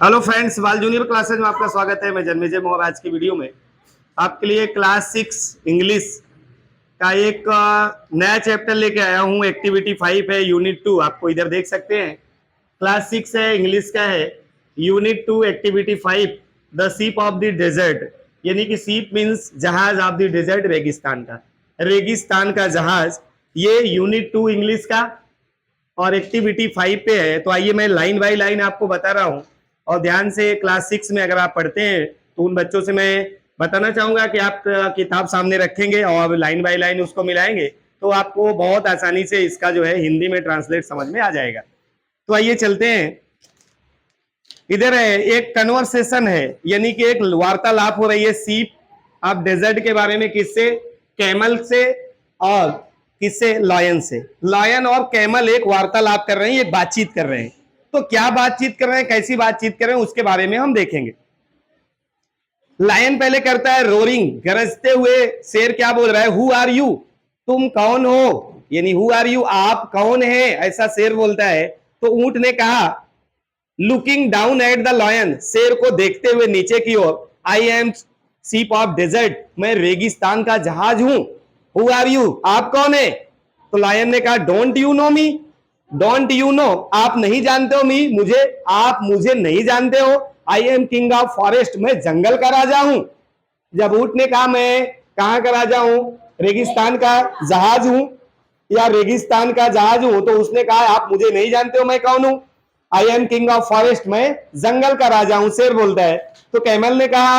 Hello friends, बाल junior classes में आपका स्वागत है। मैं जन्मेजय मोहर। आज की वीडियो में आपके लिए क्लास 6 इंग्लिश का एक नया चैप्टर लेके आया हूँ। एक्टिविटी 5 है, यूनिट 2। आपको इधर देख सकते हैं, क्लास 6 है, इंग्लिश का है। Unit 2 activity 5, the ship of the desert, यानी कि शिप मीन्स जहाज, ऑफ द डेजर्ट रेगिस्तान का, रेगिस्तान का जहाज। ये यूनिट 2 इंग्लिश का और एक्टिविटी 5 पे है। तो आइए मैं लाइन बाय लाइन आपको बता रहा हूँ, और ध्यान से क्लास 6 में अगर आप पढ़ते हैं तो उन बच्चों से मैं बताना चाहूंगा कि आप किताब सामने रखेंगे और लाइन बाय लाइन उसको मिलाएंगे तो आपको बहुत आसानी से इसका जो है हिंदी में ट्रांसलेट समझ में आ जाएगा। तो आइए चलते हैं। इधर है एक कन्वर्सेशन है, यानी कि एक वार्तालाप हो रही है सीप ऑफ डेजर्ट के बारे में। किससे? कैमल से और किससे? लायन से। लायन और कैमल एक वार्तालाप कर रहे हैं, एक बातचीत कर रहे हैं। तो क्या बातचीत कर रहे हैं, कैसी बातचीत कर रहे हैं, उसके बारे में हम देखेंगे। लायन पहले करता है रोरिंग, गरजते हुए। शेर क्या बोल रहा है? हु आर यू, तुम कौन हो, यानी हु आर यू, आप कौन है, ऐसा शेर बोलता है। तो ऊंट ने कहा, looking down at the lion, शेर को देखते हुए नीचे की ओर, I am ship of desert, मैं रेगिस्तान का जहाज हूं। हु आर यू, आप कौन है? तो लायन ने कहा, don't you know me, don't you know, आप नहीं जानते हो मी, मुझे, आप मुझे नहीं जानते हो। I am king of forest, मैं जंगल का राजा हूं। जब ऊंट ने कहा मैं कहां का राजा हूं, रेगिस्तान का जहाज हूं या रेगिस्तान का जहाज हूं, तो उसने कहा आप मुझे नहीं जानते हो, मैं कौन हूं? I am king of forest, मैं जंगल का राजा हूं, शेर बोलता है। तो कैमल ने कहा,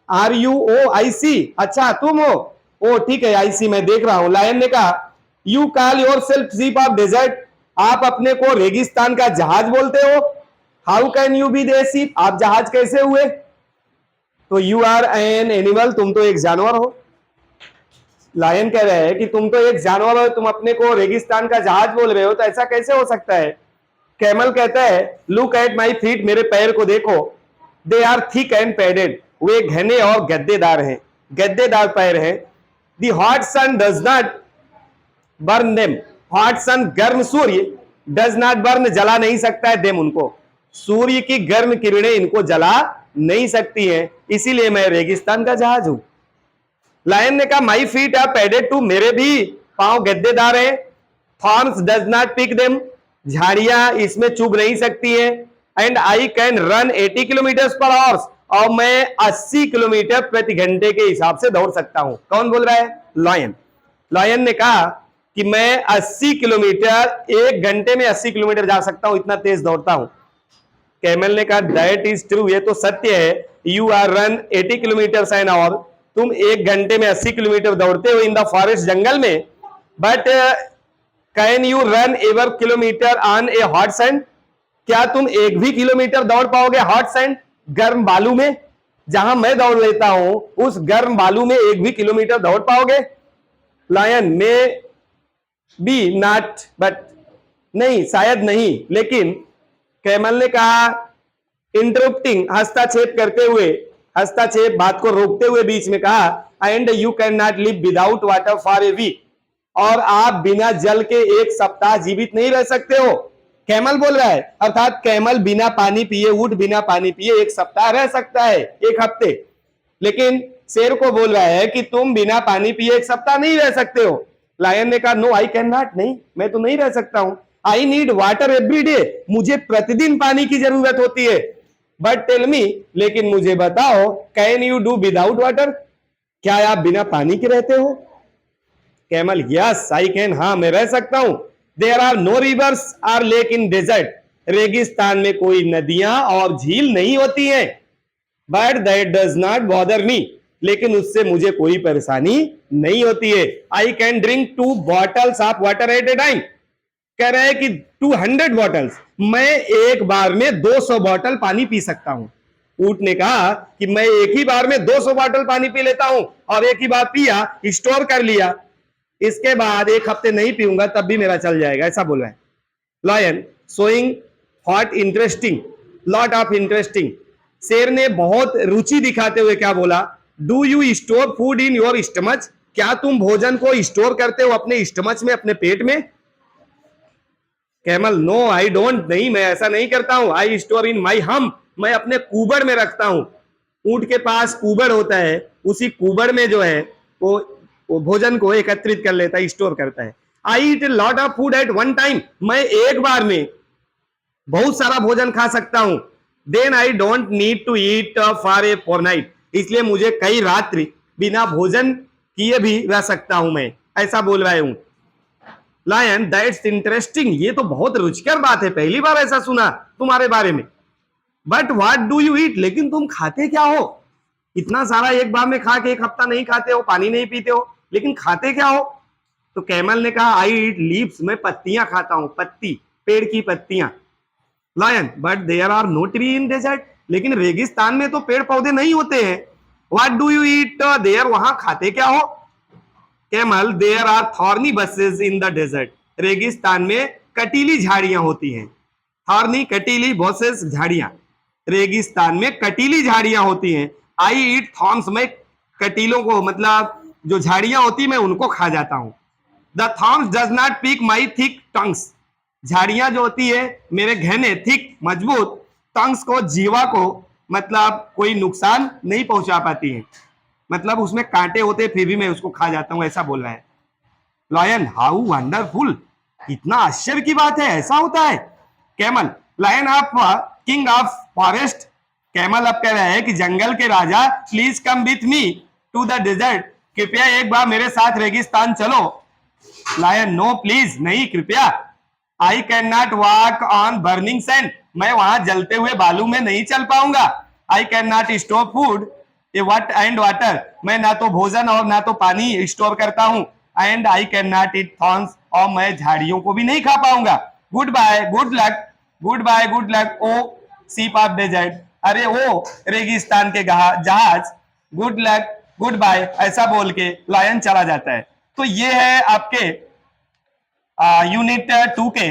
आर यू? ओ आई सी, अच्छा तुम हो, ओ ठीक है, आई सी, मैं देख रहा हूं। लायन ने कहा, you call yourself ship of desert, आप अपने को रेगिस्तान का जहाज बोलते हो। How can you be the ship, आप जहाज कैसे हुए? तो यू आर एन एनिमल, तुम तो एक जानवर हो। लायन कह रहे हैं कि तुम तो एक जानवर हो, तुम अपने को रेगिस्तान का जहाज बोल रहे हो, तो ऐसा कैसे हो सकता है? कैमल कहता है, लुक एट माई फीट, मेरे पैर को देखो, they are thick and padded, वे घने और गद्देदार हैं, गद्देदार पैर हैं। The hot sun does not burn them, hot sun, गर्म सूर्य, डज नॉट बर्न, जला नहीं सकता है, देम, उनको, सूर्य की गर्म किरणें इनको जला नहीं सकती हैं, इसीलिए मैं रेगिस्तान का जहाज हूं। लायन ने कहा, my feet are padded too, मेरे भी पांव गद्देदार हैं। Thorns does not pick them, झाड़ियां इसमें चुभ नहीं सकती हैं। And I can run 80 kilometre per hours, और मैं 80 किलोमीटर प्रति घंटे के हिसाब से दौड़ सकता हूं। कौन बोल रहा है? लायन। लायन ने कहा कि मैं 80 किलोमीटर, एक घंटे में 80 किलोमीटर जा सकता हूं, इतना तेज दौड़ता हूं। कैमल ने कहा, दैट इज ट्रू, ये तो सत्य है। You are run 80 kilometre an hour, तुम एक घंटे में 80 किलोमीटर दौड़ते हो इन द फॉरेस्ट, जंगल में। But can you run ever kilometre on A hot sand, क्या तुम एक भी किलोमीटर दौड़ पाओगे हॉट सैंड, गर्म बालू में? जहां मैं दौड़ लेता हूं उस गर्म बालू में एक भी किलोमीटर दौड़ पाओगे? लायन, में बी नॉट, बट, नहीं, शायद नहीं, लेकिन। कैमल ने कहा, इंटरप्टिंग, हस्तक्षेप करते हुए, हस्तक्षेप, बात को रोकते हुए बीच में कहा, and you can not live without water for a week, और आप बिना जल के एक सप्ताह जीवित नहीं रह सकते हो। कैमल बोल रहा है, अर्थात कैमल बिना पानी पिए, ऊंट बिना पानी पिए एक सप्ताह रह सकता है, एक हफ्ते। लेकिन शेर को बोल रहा है कि तुम बिना पानी पिए एक सप्ताह नहीं रह सकते हो। लायन ने कहा, नो आई कैन नॉट, नहीं, मैं तो नहीं रह सकता हूं। I need water every day, मुझे प्रतिदिन पानी की जरूरत होती है। बट टेल मी, लेकिन मुझे बताओ, can you do without water, क्या आप बिना पानी के रहते हो? कैमल, यस आई कैन, हाँ मैं रह सकता हूं। There are no rivers or lake in desert, रेगिस्तान में कोई नदियां और झील नहीं होती हैं। But that does not bother me, लेकिन उससे मुझे कोई परेशानी नहीं होती है। I can drink 2 bottles of water at a time, कह रहे हैं कि 200 बॉटल्स, मैं एक बार में 200 बॉटल पानी पी सकता हूं। ऊंट ने कहा कि मैं एक ही बार में 200 बॉटल पानी पी लेता हूं, और एक ही बार पिया, स्टोर कर लिया, इसके बाद एक हफ्ते नहीं पीऊंगा तब भी मेरा चल जाएगा, ऐसा बोल रहा है। Lion, showing hot interesting, lot of interesting, शेर ने बहुत रुचि दिखाते हुए क्या बोला? Do you store food in your stomach, क्या तुम भोजन को स्टोर करते हो अपने स्टमच में, अपने पेट में? कैमल, नो आई डोंट, नहीं मैं ऐसा नहीं करता हूं। आई स्टोर इन माई हम, मैं अपने कुबड़ में रखता हूँ। ऊंट के पास कुबड़ होता है, उसी कुबड़ में जो है वो भोजन को एकत्रित कर लेता है, स्टोर करता है। I eat lot of food at one time, मैं एक बार में बहुत सारा भोजन खा सकता हूं। Then I don't need to eat for a fortnight, इसलिए मुझे कई रात्रि बिना भोजन किए भी रह सकता हूं मैं, ऐसा बोल रहा हूं। लायन, दैट्स इंटरेस्टिंग, ये तो बहुत रुचिकर बात है, पहली बार ऐसा सुना तुम्हारे बारे में। बट व्हाट डू यू ईट, लेकिन तुम खाते क्या हो? इतना सारा एक बार में खा के एक हफ्ता नहीं खाते हो, पानी नहीं पीते हो, लेकिन खाते क्या हो? तो कैमल ने कहा आई ईट लीव्स, मैं पत्तियां खाता हूं, पत्ती, पेड़ की पत्तियां। Lion, but there are no tree in desert, लेकिन रेगिस्तान में तो पेड़ पौधे नहीं होते हैं। What do you eat there, वहां खाते क्या हो? Camel, there are thorny bushes in the desert, रेगिस्तान में कटीली झाड़ियां होती हैं। थॉर्नी, कटीली, बसेस, झाड़ियां, रेगिस्तान में कटीली झाड़ियां होती हैं। आई ईट थॉर्न्स, मैं कटीलों को, मतलब जो झाड़ियां होती मैं उनको खा जाता हूं। The thorns does not pick my thick tongues, झाड़ियां जो होती है मेरे घने, थिक, मजबूत, टंग्स को, जीवा को, मतलब कोई नुकसान नहीं पहुंचा पाती है, मतलब उसमें कांटे होते फिर भी मैं उसको खा जाता हूं, ऐसा बोल रहा है। लायन, हाउ वंडरफुल, इतना आश्चर्य की बात है, ऐसा होता है। Camel, lion of king of forest, camel अब कह रहा है कि जंगल के राजा, please come with me to the desert, कृपया एक बार मेरे साथ रेगिस्तान चलो। लायन, नो प्लीज, नहीं, कृपया। आई can not walk on burning sand, मैं वहां जलते हुए बालू में नहीं चल पाऊंगा। आई can not store food and water, मैं ना तो भोजन और ना तो पानी स्टोर करता हूं। And I can not eat thorns, और मैं झाड़ियों को भी नहीं खा पाऊंगा। Good bye, good luck, good bye, good luck, ओ शिप ऑफ डेजर्ट, अरे ओ रेगिस्तान के जहाज, गुड लक, गुड बाय, ऐसा बोल के लायन चला जाता है। तो ये है आपके यूनिट 2 के,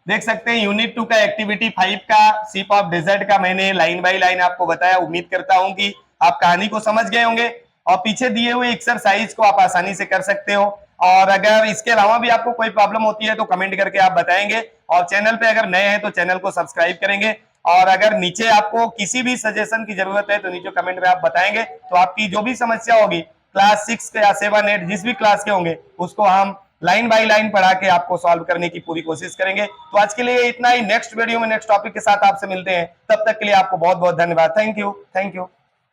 देख सकते हैं यूनिट 2 का एक्टिविटी 5 का शिप ऑफ डेजर्ट का मैंने लाइन बाय लाइन आपको बताया। उम्मीद करता हूं कि आप कहानी को समझ गए होंगे और पीछे दिए हुए एक्सरसाइज को आप आसानी से कर सकते हो। और अगर इसके अलावा भी आपको कोई प्रॉब्लम होती है तो कमेंट करके आप बताएंगे, और चैनल पे अगर नए हैं तो चैनल को सब्सक्राइब करेंगे। और अगर नीचे आपको किसी भी सजेशन की जरूरत है तो नीचे कमेंट में आप बताएंगे, तो आपकी जो भी समस्या होगी क्लास 6 या 7, 8 जिस भी क्लास के होंगे उसको हम लाइन बाय लाइन पढ़ा के आपको सॉल्व करने की पूरी कोशिश करेंगे। तो आज के लिए इतना ही, नेक्स्ट वीडियो में नेक्स्ट टॉपिक के साथ आपसे मिलते हैं, तब तक के लिए आपको बहुत बहुत धन्यवाद। Thank you, thank you.